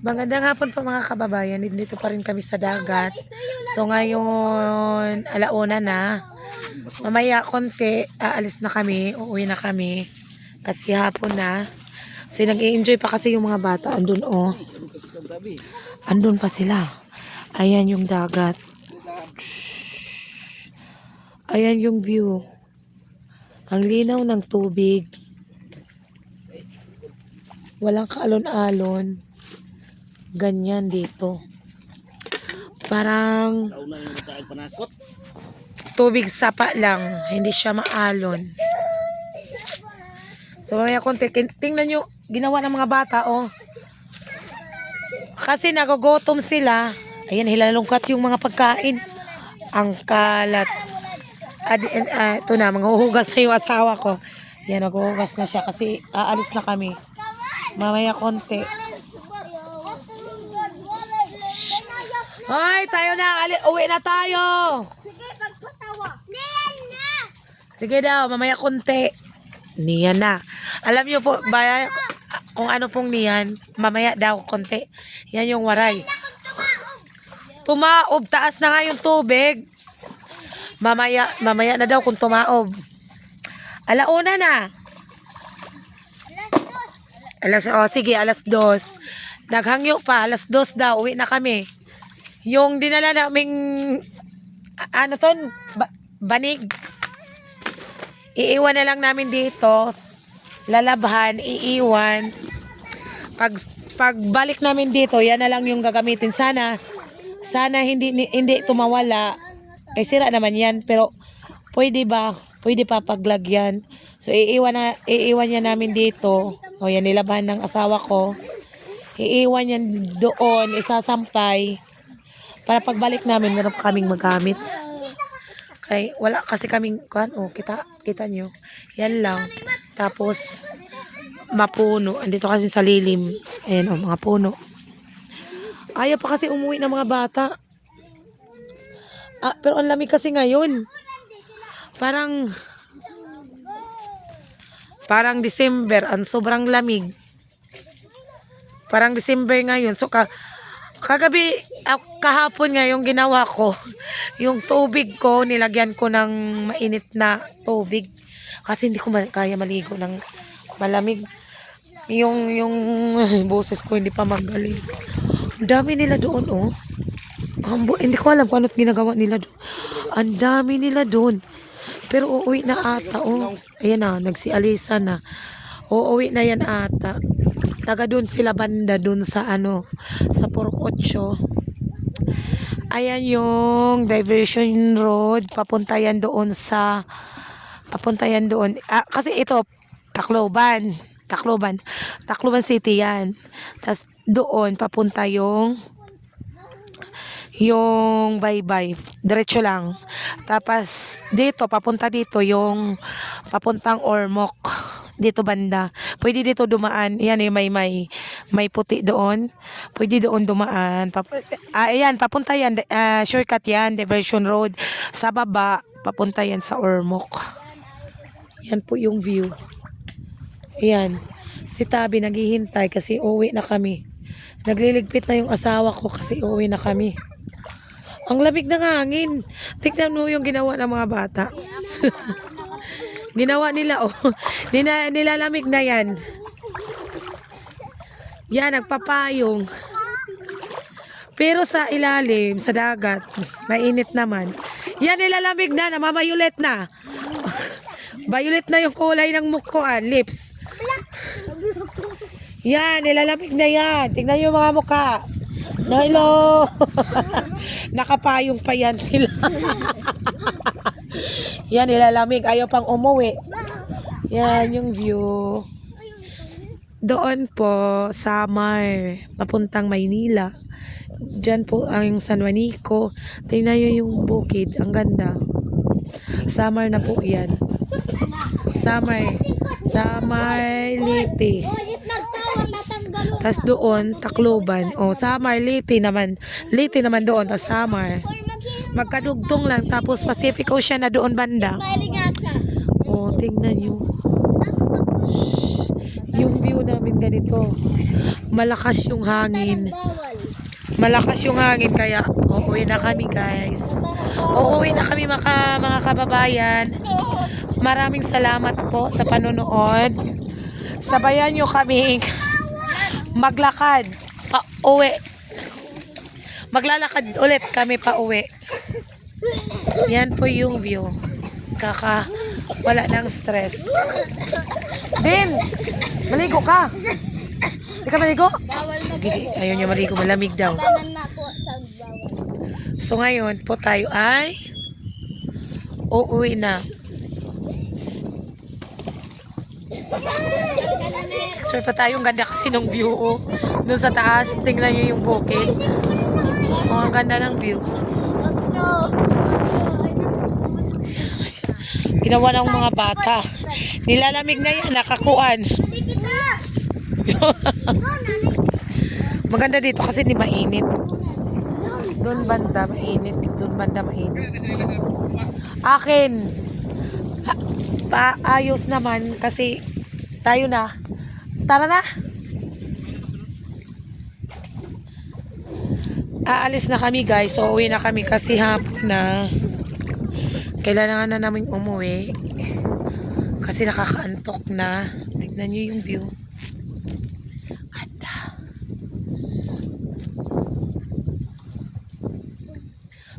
Magandang hapon po mga kababayan. Dito pa rin kami sa dagat. So ngayon, alauna na. Mamaya konti, aalis na kami. Uuwi na kami. Kasi hapon na. Kasi nag-i-enjoy pa kasi yung mga bata. Andun oh. Andun pa sila. Ayan yung dagat. Ayan yung view. Ang linaw ng tubig. Walang kaalon-alon. Ganyan dito. Parang tubig sapa lang. Hindi siya maalon. So mamaya konti. Tingnan nyo. Ginawa ng mga bata oh. Kasi nagugutom sila. Ayan, hilalungkat yung mga pagkain. Ang kalat. Ito na, maghuhugas na yung asawa ko. Yan, naghuhugas na siya kasi aalis na kami. Mamaya konti. Hoy, tayo na. Uwi na tayo. Sige, pagpatawa. Niyan na. Sige daw, mamaya konti. Niyan na. Alam niyo po, kung ano pong niyan, mamaya daw konti. Yan yung waray. Tumaob, taas na nga yung tubig. Mamaya na daw kung tumaob. Alauna na. Sige, alas 2. Naghangyo pa, alas 2 daw, uwi na kami. Yung dinala naming, banig. Iiwan na lang namin dito. Lalabhan, iiwan. Pagbalik namin dito, yan na lang yung gagamitin. Sana hindi tumawala. Eh, sira naman yan. Pero, pwede ba? Pwede pa paglagyan. So, iiwan niya namin dito. O, yan, nilabahan ng asawa ko. Iiwan yan doon, isasampay. Para pagbalik namin, meron pa kaming magamit. Okay, wala kasi kaming, kita nyo. Yan lang. Tapos, mapuno. Andito kasi sa lilim. Ayan o, mga puno. Ayaw pa kasi umuwi ng mga bata. Pero ang lamig kasi ngayon. Parang December, ang sobrang lamig. Parang December ngayon. So, kagabi, kahapon nga yung ginawa ko, yung tubig ko, nilagyan ko ng mainit na tubig. Kasi hindi ko kaya maligo ng malamig. Yung boses ko hindi pa magaling. Ang dami nila doon, oh. Hindi ko alam kung ano't ginagawa nila doon. Ang dami nila doon. Pero uuwi na ata, oh. Ayan na, nagsialisa na. Uuwi na yan ata. Taga doon sila banda doon sa sa Pork-8. Ayan yung diversion road. Papunta yan doon. Kasi ito, Tacloban City yan. Tapos doon, papunta yung Baybay. Diretso lang. Tapos dito, papunta dito yung papuntang Ormoc. Dito banda. Pwede dito dumaan. Yan may puti doon. Pwede doon dumaan. Ayan, papunta yan. Shortcut yan. Diversion road. Sa baba, papunta yan sa Ormoc. Yan po yung view. Ayan. Si Tabi naghihintay kasi uwi na kami. Nagliligpit na yung asawa ko kasi uwi na kami. Ang lamig ng hangin. Tignan mo yung ginawa ng mga bata. Ginawa nila, oh. Nilalamig na yan. Yan, nagpapayong. Pero sa ilalim, sa dagat, mainit naman. Yan, nilalamig na, namamayulet na. Violet na yung kulay ng mukhaan, lips. Yan, nilalamig na yan. Tingnan yung mga mukha. Hello. Nakapayong pa yan sila. Yan, nilalamig. Ayaw pang umuwi. Yan yung view. Doon po, Samar. Papuntang Maynila. Diyan po ang San Juanico. Tingnan nyo yung bukid. Ang ganda. Samar na po yan. Samar Leyte. Tas doon, Tacloban. O, Samar, Leyte naman doon. Tas Samar. Magkadugtong lang. Tapos Pacific Ocean na doon banda. O, tingnan nyo. Yung view namin ganito. Malakas yung hangin. Bawal. Malakas yung hangin kaya uuwi na kami guys. Uuwi na kami mga kababayan. Maraming salamat po sa panonood. Sabayan nyo kami maglakad pa uwi. Maglalakad ulit kami pa uwi. Yan po yung view. Wala ng stress. Din, maligo ka. Hindi ka maligo? Bawal na po. Ayaw niya maligo, malamig daw. Tanan na po sa bawal. So ngayon po tayo ay uuwi na. So pa tayong ganda kasi ng view oh. Doon sa taas, tingnan niyo yung bukid. Oh, ang ganda ng view. Ginawa ng mga bata. Nilalamig na yan, nakakuan. Maganda dito kasi di mainit. Doon banda mainit. Doon banda mainit. Akin. Paayos naman kasi tayo na. Tara na. Aalis na kami guys. So uwi na kami kasi hapon na. Kailangan na namin umuwi. Kasi nakakaantok na. Tignan nyo yung view. Ganda.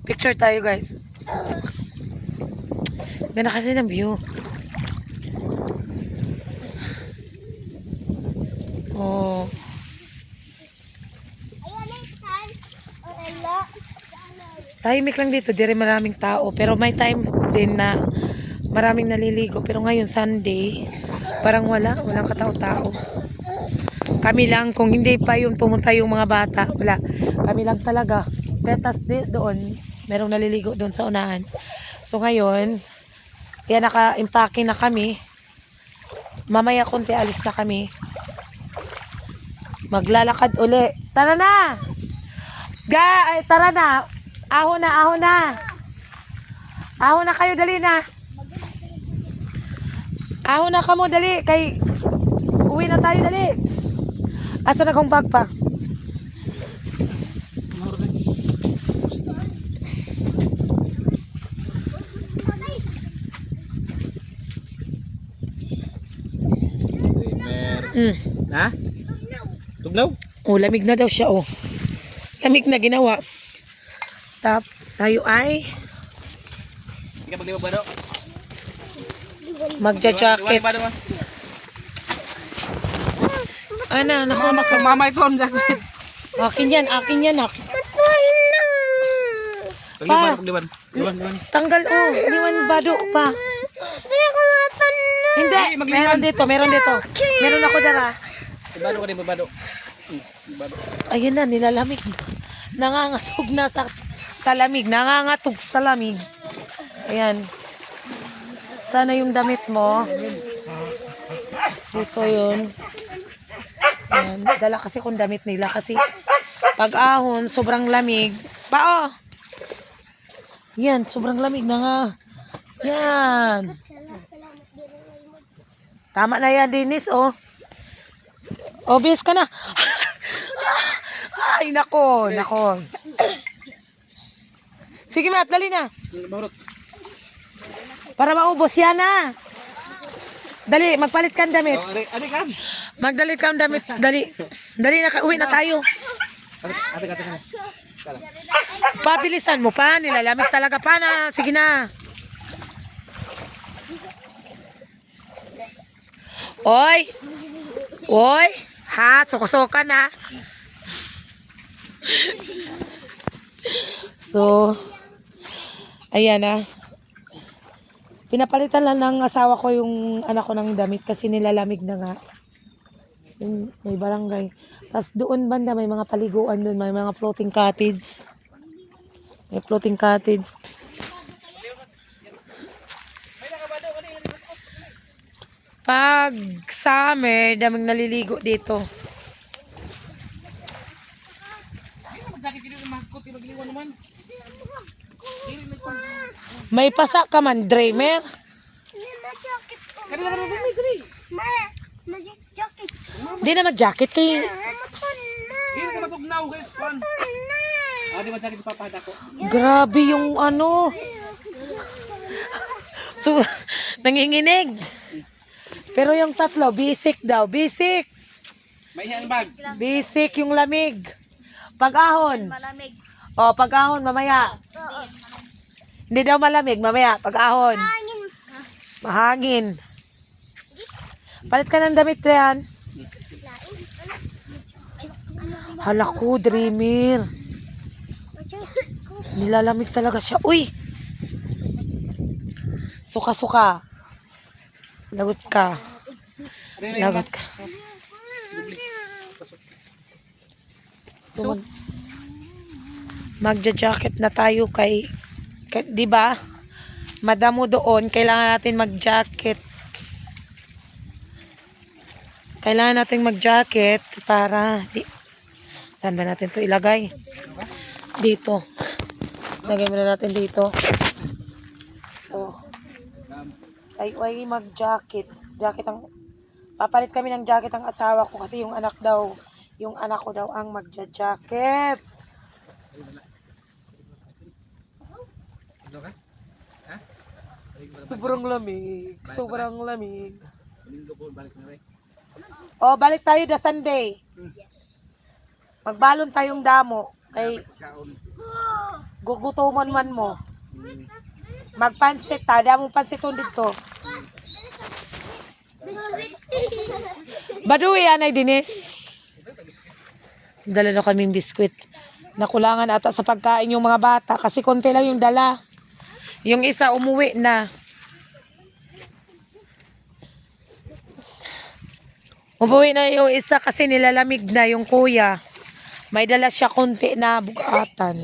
Picture tayo guys. Ganda kasi ng view. Oh. Tahimik lang dito, dire maraming tao. Pero may time din na maraming naliligo. Pero ngayon, Sunday, parang walang katao-tao. Kami lang, kung hindi pa yun pumunta yung mga bata, wala. Kami lang talaga. Petas doon, merong naliligo doon sa unahan. So ngayon, yan naka-impake na kami. Mamaya konti alis na kami. Maglalakad uli. Tara na! Tara na! Ahon na, ahon na. Ahon na kayo, dali na. Ahon na ka mo, dali. Kay, uwi na tayo, dali. Asa na kong bag pa? Ha? Tugnaw? Oh, lamig na daw siya, oh. Lamig na ginawa. Tayo ay Hindi ka maglibag ba daw? magja-jacket. Ana, nakuha ka. Mama ito ang jacket. Akin yan, akin yan. Pagliban. Tanggal, oh. Liwan bado pa. Hindi, meron dito. Meron ako dara. Bado ka din, bado. Ayun na, nilalamig. Nangangatog na sa lamig. Nangangatog sa lamig. Ayan. Sana yung damit mo. Dito yun. Ayan. Dala kasi kung damit nila. Kasi pag ahon, sobrang lamig. Pao! Yan, sobrang lamig na nga. Yan. Tama na yan, Dennis, oh. Obvious ka na. Ay, nako. Sige, Matt, dali na. Para maubos yan, na. Dali, magpalit ka ng damit. Adi kan? Magdalit ka ng damit. Dali na, uwi na tayo. Adi ka. Pabilisan mo pa, nilalamig talaga pa na. Sige na. Oy! Ha, sukusukan ha. So, ayan na. Pinapalitan lang ng asawa ko yung anak ko ng damit kasi nilalamig na nga. Yung may barangay. Tapos doon banda may mga paliguan doon, may mga floating cottage. May floating cottage. Pag summer, daming naliligo dito. May pasa ka man, Dreamer. Ma, jacket. Hindi na mag-jacket kay... Hindi na matugnaw guys. Juan. Di ba jacket ipapahid ako? Grabe yung ano. So, nanginginig. Pero yung tatlo, basic daw. Basic. May ihang bag. Basic yung lamig. Pag-ahon. Malamig. O, pag-ahon, mamaya. Hindi daw malamig, mamaya. Pag-ahon. Hangin. Mahangin. Palit ka ng damit, Rian. Hala ko, dreamer. Nilalamig talaga siya. Uy! Suka-suka. Lagot ka. Lagot ka. So, magja-jacket na tayo kay 'di ba? Madamo doon, kailangan natin mag-jacket. Kailangan natin mag-jacket para saan ba natin 'to ilagay? Dito. Lagay muna natin dito. Oh. Ay mag-jacket. Jacket ang papalit kami ng jacket ang asawa ko kasi yung anak ko daw ang magja-jacket. Sobrang lamig. Sobrang lamig. Oh, balik tayo the Sunday. Magbalon tayong damo. Kay gugutuman man mo. Magpansit ta. Damo pansiton dito. Baduy, Anay Dinis. Dala na kaming biskwit. Nakulangan ata sa pagkain yung mga bata kasi konti lang yung dala. Yung isa umuwi na. Umuwi na yung isa kasi nilalamig na yung kuya. May dala siya konti na bugatan.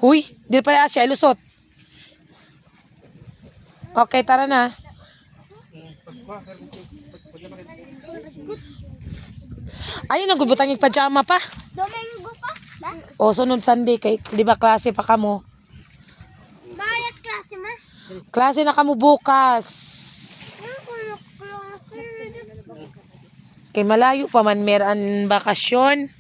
Huy, di pala siya ilusot. Okay, tara na. Ayun ang gubutang yung pajama pa. Domingo pa. O sunod Sunday kay di ba klase pa kamo? Bayat klase ma. Klase na kamo bukas. Kay malayo pa man meron bakasyon.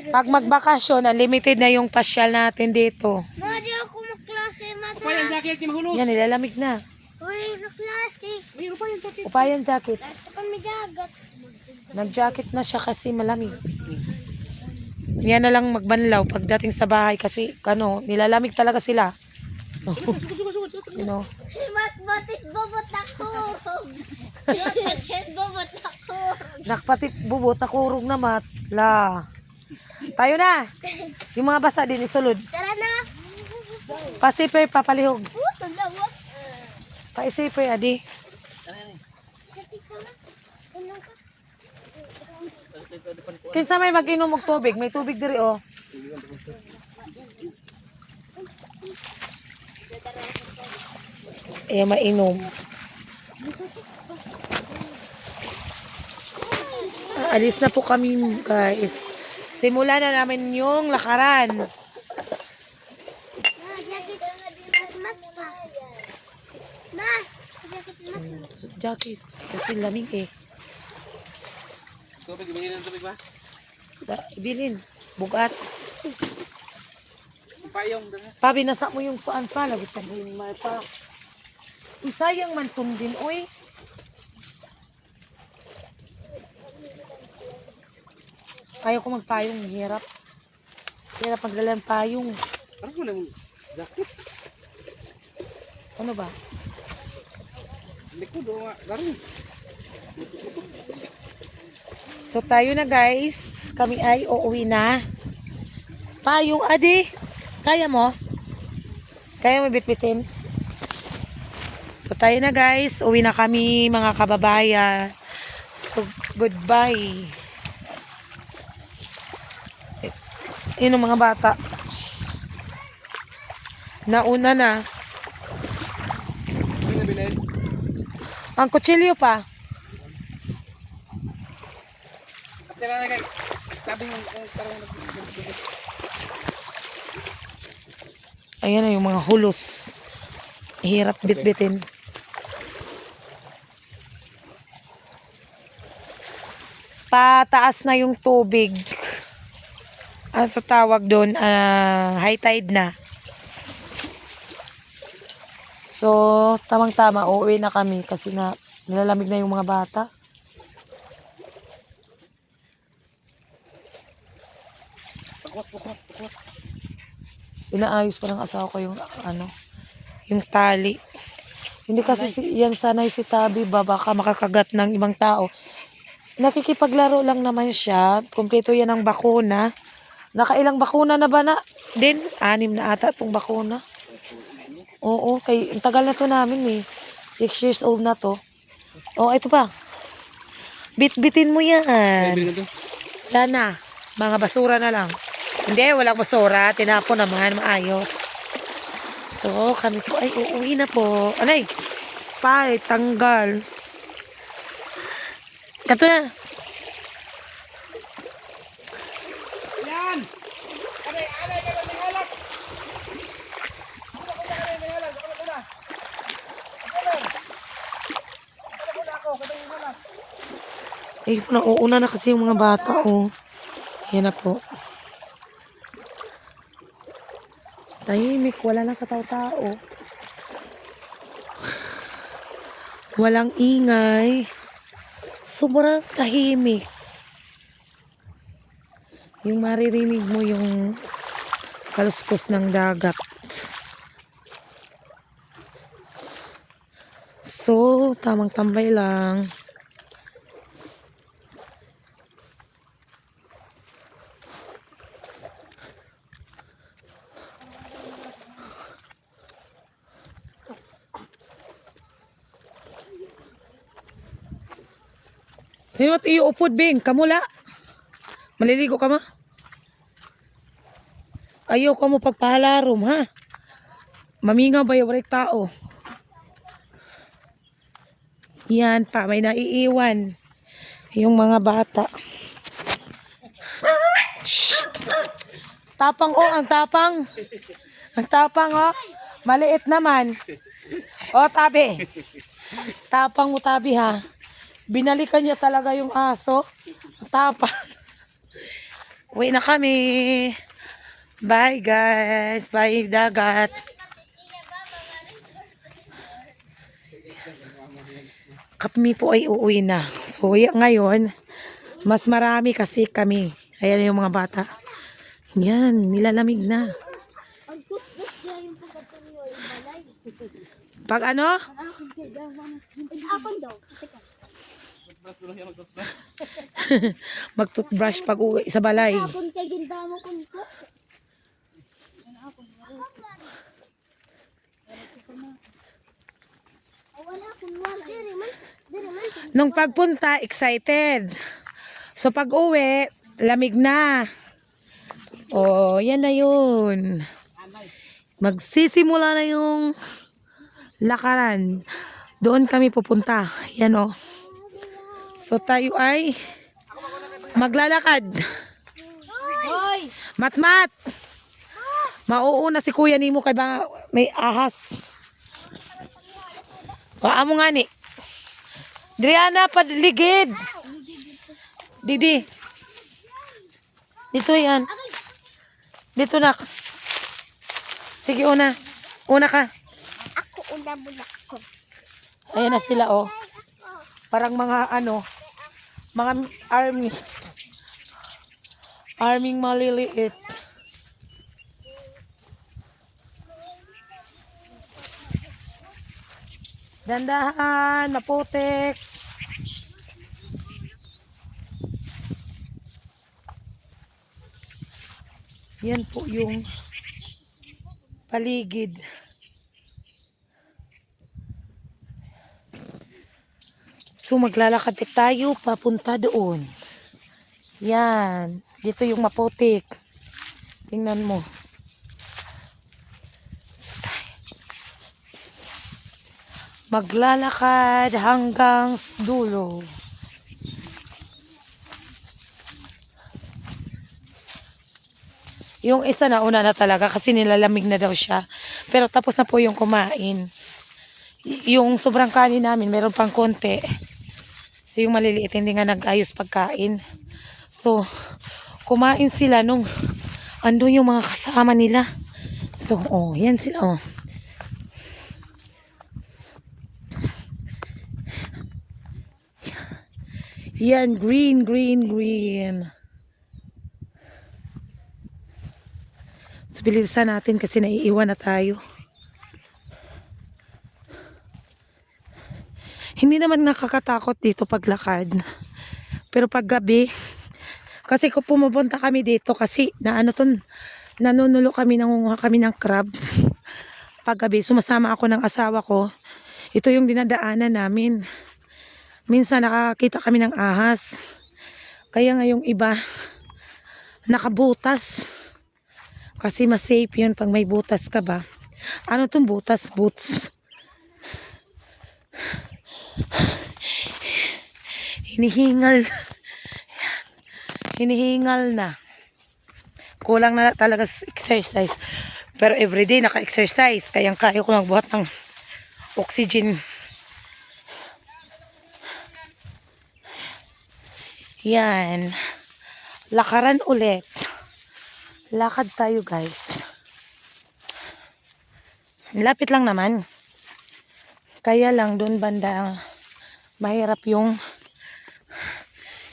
Pag magbakasyon, unlimited na yung pasyal natin dito. Mari ako magklase ma. Papayan jacket ni mahulog. Yan, nilalamig na. Uy, klase. Mayroon pa yung jacket. Upayan jacket. Kami dagat. Nag-jacket na siya kasi malamig. Yan na lang magbanlaw pagdating sa bahay kasi nilalamig talaga sila. You know. Mas batit bobot ako. Mas batit bobot ako. Nakpati bubot na kurog na matla. Tayo na. Yung mga basa din isulod. Tara na. Pasiper papalihog. Tandawat. Paisiper adi. Kinsa may mag-inom og tubig? May tubig diri oh. Mainom. Alis na po kami guys. Simulan na namin yung lakaran. Jacket. Kasi lamig eh. Tubig, ibigay ng tubig ba? Ibilin. Bugat. Payong doon. Pabinasa mo yung paan pa. Lagot sa buhay ni Marta. Sayang man tundin, oy. Ayaw ko magpayong. Hirap. Hirap magdala ng payong. Parang wala yung jacket. Ano ba? Likod o garing. So tayo na guys. Kami ay uuwi na. Payong adi. Kaya mo? Kaya mo bitbitin? So tayo na guys. Uwi na kami mga kababayan. So goodbye. Yun ang mga bata. Nauna na. Hindi nabilin. Ang kutsilyo pa. At tira na kay. Sabi yung parang Ayan na yung mga hulos. Hirap bitbitin. Pataas na yung tubig. Ano sa tawag doon? High tide na. So, tamang-tama, uuwi na kami kasi na nilalamig na yung mga bata. Inaayos pa ng asawa ko yung yung tali. Hindi kasi yan sanay si Tabi ba, baka makakagat ng ibang tao. Nakikipaglaro lang naman siya. Kumpleto yan ng bakuna. Nakailang bakuna na ba na? Din, 6 na ata itong bakuna. Oo, ang tagal na to namin eh. 6 years old na to. Oh, ito pa. Bit-bitin mo yan. Wala na. Mga basura na lang. Hindi, walang basura. Tinapon naman, maayos. So, kami po ay uuwi na po. Anay, tanggal. Ito na. Yan! Anay ka lang ng halas! Nauuna na kasi yung mga bata, oh. Yan na po. Tahimik, wala na katao-tao. Walang ingay. Sobrang tahimik. Yung maririnig mo yung kaluskos ng dagat. So, tamang tambay lang. Hinot iyo upod bing, kamula. Maliligo ka ma? Ayaw ka mo pagpahalarom ha. Mamingaw ba yung tao? Yan pa, may naiiwan. Yung mga bata. Shh. Tapang oh, ang tapang. Ang tapang oh. Maliit naman. Oh, Tabi. Tapang mo, Tabi ha. Binalikan niya talaga yung aso. Tapang. Uwi na kami. Bye guys. Bye dagat. Kami po ay uuwi na. So ngayon, mas marami kasi kami. Ayan yung mga bata. Yan, nilalamig na. Ang kuskus na yung pagkatuloy yung balay. Pag ano? Apon daw. Mag-toothbrush pag uwi sa balay. Apon kay ginda mo kung ko. Wala kung wala. Diri man. Nung pagpunta, excited. So pag uwi, lamig na. Oh, yan na yun. Magsisimula na yung lakaran. Doon kami pupunta. Yan oh. So tayo ay maglalakad. Hoy! Matmat! Mauuna si kuya nimo kay ba may ahas. Paa mo nga ni. Driana, paligid. Didi. Dito yan. Dito na. Sige, una. Una ka. Ako una ko. Ayan na sila, oh. Parang mga mga army. Arming maliliit. Dandahan, maputik. Yan po yung paligid. So maglalakad tayo papunta doon. Yan. Dito yung maputik. Tingnan mo. Maglalakad hanggang dulo. Yung isa na una na talaga kasi nilalamig na daw siya. Pero tapos na po yung kumain. Yung sobrang kanin namin, meron pang konti. So yung maliliit, hindi nga nag-ayos pagkain. So, kumain sila nung andun yung mga kasama nila. So, oh, yan sila, oh. Yan, green, green, green. So, bilisan natin kasi naiiwan na tayo. Hindi naman nakakatakot dito paglakad. Pero pag gabi, kasi kung pumupunta kami dito kasi nanunulo kami, nangunguha kami ng crab. Pag gabi, sumasama ako ng asawa ko. Ito yung dinadaanan namin. Minsan nakakita kami ng ahas. Kaya ngayong iba, nakabutas. Kasi mas safe yun pag may butas ka ba. Ano tong butas? Boots. Hinihingal. Hinihingal na. Kulang na talaga sa exercise. Pero everyday naka-exercise. Kaya kaya ko magbuhat ng oxygen. Yan. Lakaran ulit. Lakad tayo guys. Lapit lang naman. Kaya lang doon banda mahirap yung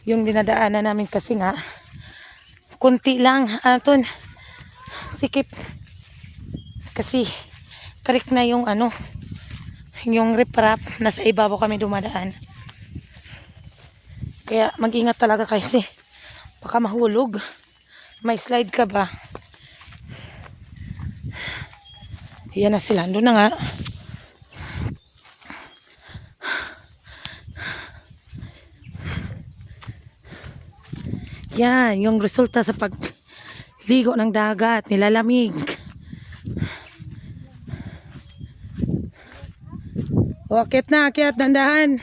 dinadaanan namin kasi nga kunti lang aton sikip kasi correct na yung yung riprap nasa ibabaw kami dumadaan. Kaya mag-ingat talaga kasi baka mahulog. May slide ka ba? Yan na sila. Doon na nga. Yan. Yung resulta sa pagligo ng dagat. Nilalamig. O, akyat na. Akyat. Dandahan.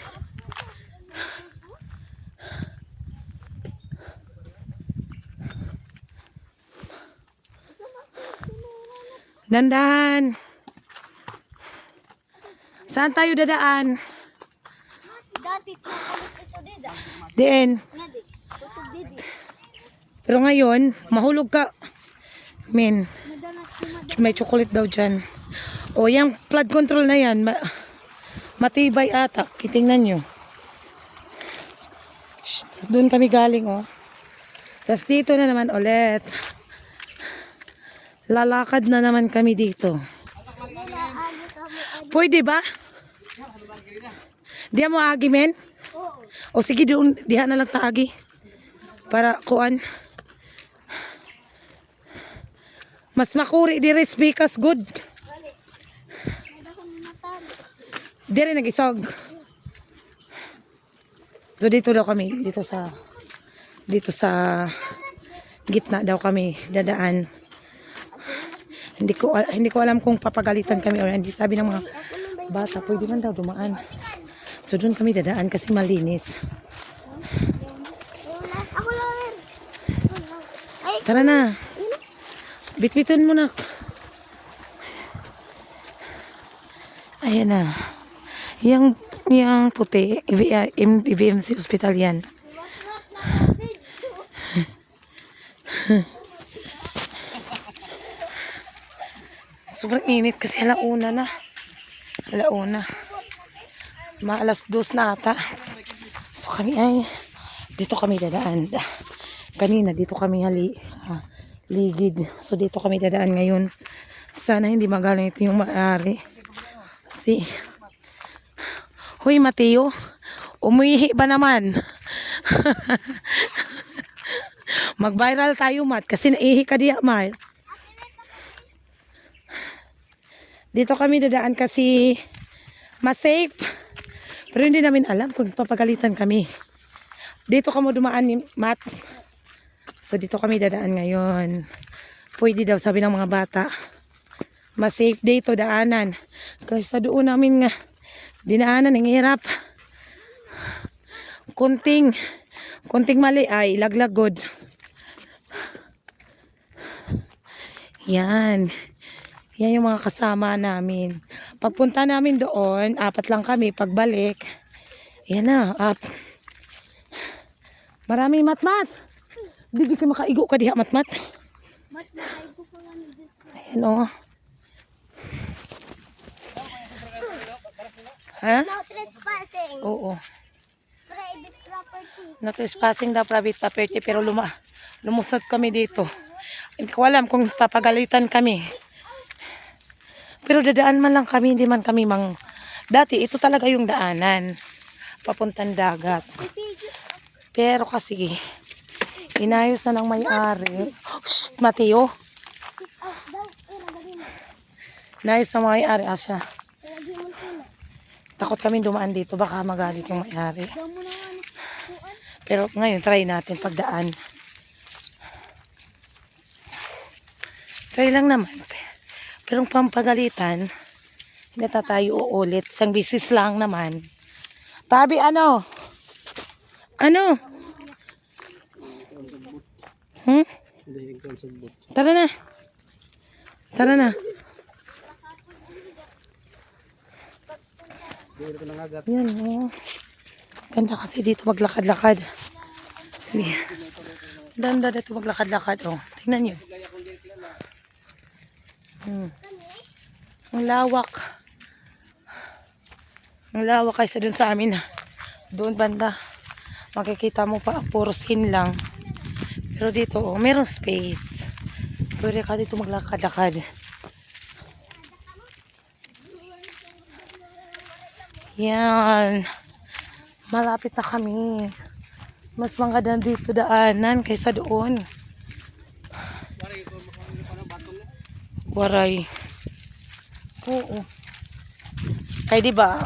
Dandahan. Saan tayo dadaan? Dati chocolate ito dida. Diin. Ngadi. Tutog didi. Pero ngayon, mahulog ka. Men, Madalas kumad. may chocolate daw dyan. O, yung flood control na yan. Matibay ata. Kitingnan nyo. Tapos doon kami galing, oh. Tapos dito na naman ulit. Lalakad na naman kami dito. Pwede ba? Diya mo agi, men? Oo. O sige, doon, diha na lang taagi. Para kuan. Mas makuri di res because good. Gali. Madalas matan. Dire nag-isog. So dito daw kami, dito sa gitna daw kami dadaan. Hindi ko alam kung papagalitan kami or hindi. Sabi ng mga bata, pwede man daw dumaan. So doon kami dadaan kasi malinis. Ako lang rin. Ay, Tara na. Bitbitin mo na. Ayan na. Yung puti, IVMC Hospital yan. Sobrang init kasi alauna na. Alauna. Maalas 2 na ata. So kami ay dito kami dadaan. Kanina dito kami ligid. So dito kami dadaan ngayon. Sana hindi magaling ito yung maaari. Si Hoy Mateo, umihi ba naman? Mag-viral tayo, Mat, kasi naihi ka diya, Mat. Dito kami dadaan kasi mas safe. Pero hindi namin alam kung papagalitan kami. Dito ka mo dumaan ni Mat. So dito kami dadaan ngayon. Pwede daw sabi ng mga bata. Mas safe dito daanan. Kasi sa doon namin nga dinaanan, ang hirap. Kunting mali ay laglagod. Yan. Yan yung mga kasama namin. Pagpunta namin doon, 4 lang kami. Pagbalik, yan na, maraming matmat. Di ka makaigo ka diha matmat. Mat nakaigo pa nga ni Diyos. Ayan o. Ha? No trespassing. Oo. Private property. No trespassing daw private property pero lumusot kami dito. Hindi ko alam kung papagalitan kami. Pero dadaan man lang kami, hindi man kami dati ito talaga yung daanan. Papuntang dagat. Pero kasi inayos na ng may-ari. Shh, Mateo. Sit out daw. Nagagin mo. Inayos na may-ari, Asya. Nagagin mo sila. Takot kami dumaan dito, baka magalit yung may-ari. Daw mo na nga ni Kuan. Pero ngayon, try natin pagdaan. Try lang naman. Pero ang pampagalitan, hindi na tayo uulit. Isang bisis lang naman. Tabi, ano? Ano? Tara na. Tara na. Yan, oh. Ganda kasi dito maglakad-lakad. Ganda dito maglakad-lakad, oh. Tingnan nyo. Ang lawak. Ang lawak kaysa dun sa amin. Doon banda. Makikita mo pa, puro skin lang. Pero dito, oh, meron space. Pwede ka dito maglakad-lakad. Yan. Malapit na kami. Mas maganda dito daanan kaysa doon. Waray. Oo. Kaya diba,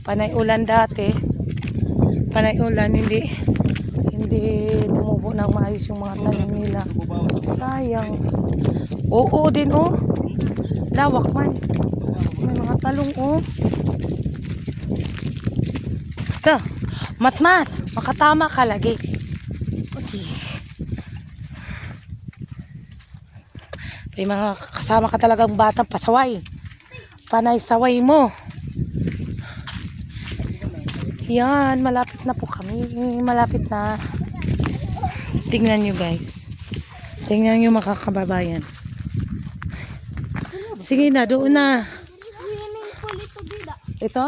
panay ulan dati. Panay ulan, hindi tumubo ng maayos yung mga tanim nila. Sayang. Oo din, oh. Lawak man. May mga talong, oh. Ito, matmat. Makatama ka lagi. Okay. May mga kasama ka talagang batang pasaway. Panay saway mo. Yan, malapit na po kami. Malapit na. Tingnan nyo guys. Tingnan nyo makakababayan. Sige na, doon na. Swimming pool ito, bida. Ito?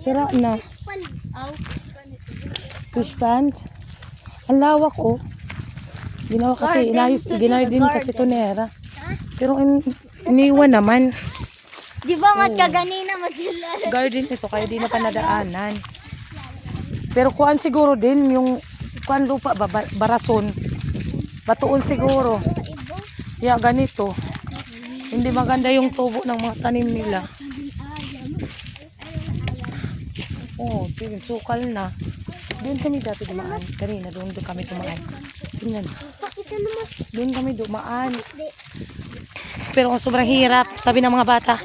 Sira na. Pan. Aw. Fish pond. Ang lawak oh. Ginawa kasi, ginayos din kasi ito nera. Pero iniwan naman. Di ba magkaganina magila? Garden ito, kaya di na pa nadaanan. Pero kuan siguro din, yung kuan lupa, barason. Batuon siguro. Yeah, ganito. Hindi maganda yung tubo ng mga tanim nila. Oh, sukal na. Doon kami dati dumaan. Kanina, doon kami dumaan. Tingnan. Doon kami dumaan. Pero kung sobrang hirap, sabi ng mga bata,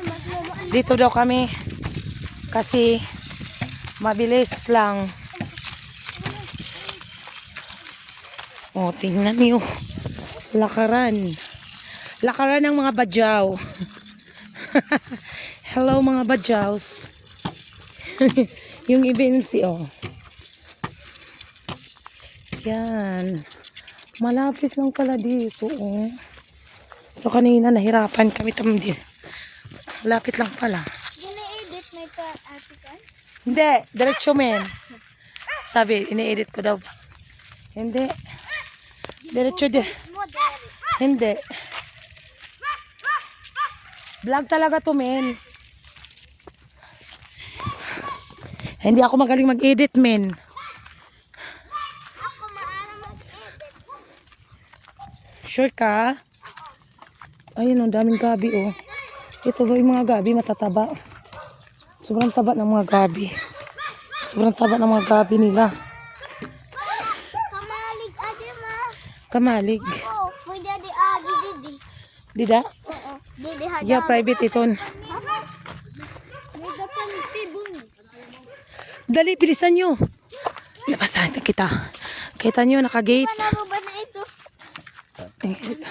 dito daw kami. Kasi, mabilis lang. Oh, tingnan niyo. Lakaran. Lakaran ng mga badyaw. Hello mga badyaws. Yung ibinsi, oh. Yan. Malapit lang pala dito, oh. So, kanina nahirapan kami tamdi. Malapit lang pala. Gina-edit may ka-article? Hindi, diretso men. Sabi, ini-edit ko daw. Hindi. Diretso din. Model. Hindi. Vlog talaga to, men. Hindi ako magaling mag-edit, men. Ako maara mag-edit. Sure ka? Ayun, ang daming gabi, oh. Ito ba yung mga gabi matataba? Sobrang taba ng mga gabi. Sobrang taba ng mga gabi nila. Kamalig adi ma. Kamalig. Oo, pwede adi agi didi. Dida? Oo, didi hada. Yeah, private iton. May dapan tibong. Dali, bilisan nyo. Labasan kita. Kita nyo, naka-gate. Ano ba na ito? Eh, ito.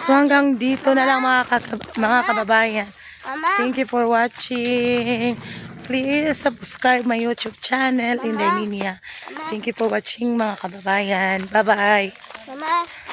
So hanggang dito na lang mga kababayan. Mama. Thank you for watching. Please subscribe my YouTube channel, Inday Ninia. Thank you for watching mga kababayan. Bye-bye. Mama.